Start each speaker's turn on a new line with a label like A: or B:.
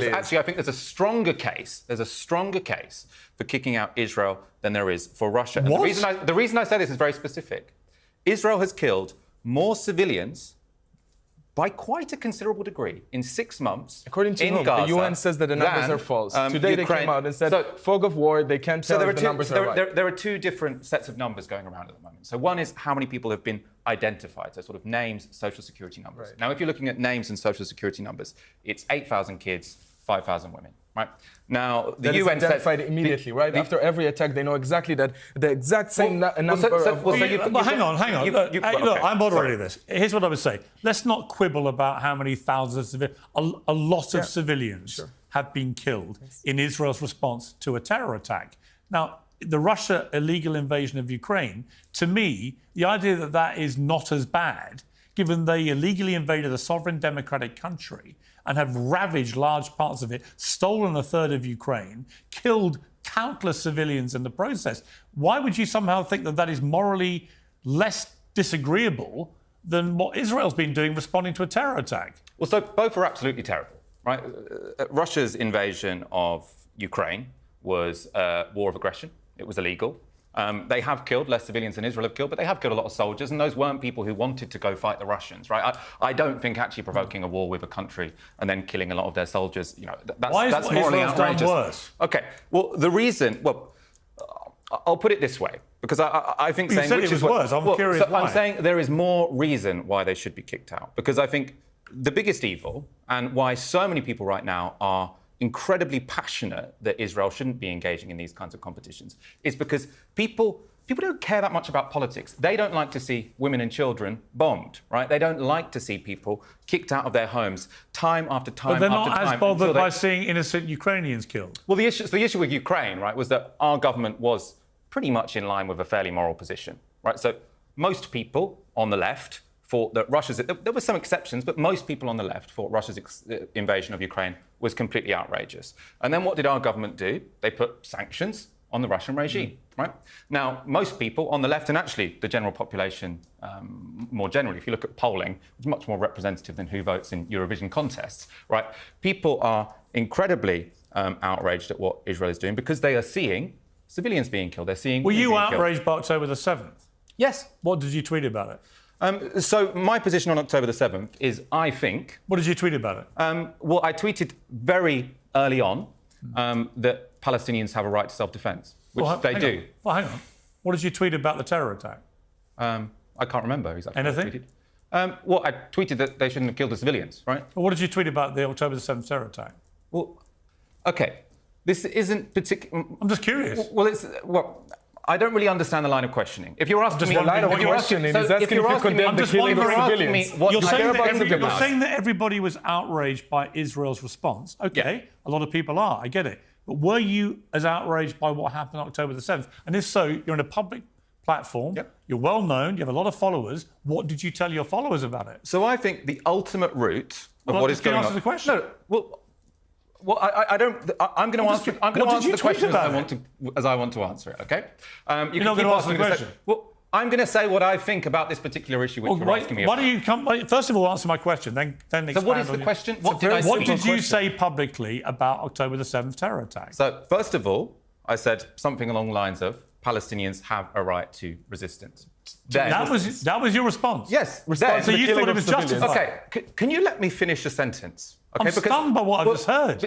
A: Actually, I think there's a stronger case. There's a stronger case for kicking out Israel than there is for Russia. And the reason I say this is very specific. Israel has killed more civilians by quite a considerable degree in 6 months.
B: According to whom?
A: Gaza,
B: the UN says that the numbers are false. Today
A: Ukraine.
B: They came out and said, fog of war, they can't tell if the numbers are right.
A: There are two different sets of numbers going around at the moment. So one is how many people have been identified, so sort of names, social security numbers. Right. Now, if you're looking at names and social security numbers, it's 8,000 kids, 5,000 women. Right. Now, the UN
B: identified immediately, right? After every attack, they know exactly that the exact same number of...
C: hang on. Look, I'm moderating this. Here's what I would say. Let's not quibble about how many thousands of civilians... A lot of civilians have been killed in Israel's response to a terror attack. Now, the Russia illegal invasion of Ukraine, to me, the idea that that is not as bad, given they illegally invaded a sovereign democratic country and have ravaged large parts of it, stolen a third of Ukraine, killed countless civilians in the process. Why would you somehow think that that is morally less disagreeable than what Israel's been doing responding to a terror attack?
A: Well, so both are absolutely terrible, right? Russia's invasion of Ukraine was a war of aggression. It was illegal. They have killed less civilians than Israel have killed, but they have killed a lot of soldiers, and those weren't people who wanted to go fight the Russians, right? I don't think actually provoking a war with a country and then killing a lot of their soldiers, that's morally outrageous.
C: Done worse?
A: Okay, well, the reason, I'll put it this way, because I think
C: saying which is worse. I'm curious why.
A: I'm saying there is more reason why they should be kicked out, because I think the biggest evil and why so many people right now are incredibly passionate that Israel shouldn't be engaging in these kinds of competitions is because people don't care that much about politics. They don't like to see women and children bombed, right? They don't like to see people kicked out of their homes time after time after time.
C: But they're not as bothered by seeing innocent Ukrainians killed.
A: Well, the issue with Ukraine, right, was that our government was pretty much in line with a fairly moral position, right? So most people on the left thought that there were some exceptions, but most people on the left thought Russia's invasion of Ukraine was completely outrageous. And then what did our government do? They put sanctions on the Russian regime, right? Now, most people on the left, and actually the general population more generally, if you look at polling, it's much more representative than who votes in Eurovision contests, right? People are incredibly outraged at what Israel is doing because they are seeing civilians being killed. They're seing...
C: Were you outraged by October the 7th?
A: Yes.
C: What did you tweet about it?
A: So my position on October the 7th is, I think...
C: What did you tweet about it?
A: Well, I tweeted very early on that Palestinians have a right to self-defence, which they do.
C: Well, hang on. What did you tweet about the terror attack?
A: I can't remember exactly.
C: Anything?
A: Well, I tweeted that they shouldn't have killed the civilians, right?
C: Well, what did you tweet about the October the 7th terror attack?
A: Well, OK. This isn't particular...
C: I'm just curious.
A: Well, I don't really understand the line of questioning. If you're asking me...
B: The line of questioning is asking if you condemn the killing of civilians.
C: You're saying that everybody was outraged by Israel's response. OK, yeah. A lot of people are, I get it. But were you as outraged by what happened on October the 7th? And if so, you're in a public platform, you're well known, you have a lot of followers. What did you tell your followers about it?
A: So I think the ultimate root of what is going on...
C: Answer the question.
A: No, well, I don't. I'm going to answer. I'm going to answer the question as I want to answer it. Okay.
C: You're not going to answer the question.
A: Well, I'm going to say what I think about this particular issue, which you're asking me about.
C: Why don't you come? First of all, answer my question, then expand.
A: So, what is the question?
C: What did you say publicly about October the 7th terror attack?
A: So, first of all, I said something along the lines of Palestinians have a right to resistance.
C: That was your response.
A: Yes.
C: So you thought it was justified.
A: Okay. Can you let me finish a sentence? Okay.
C: I'm stunned by what I've just heard.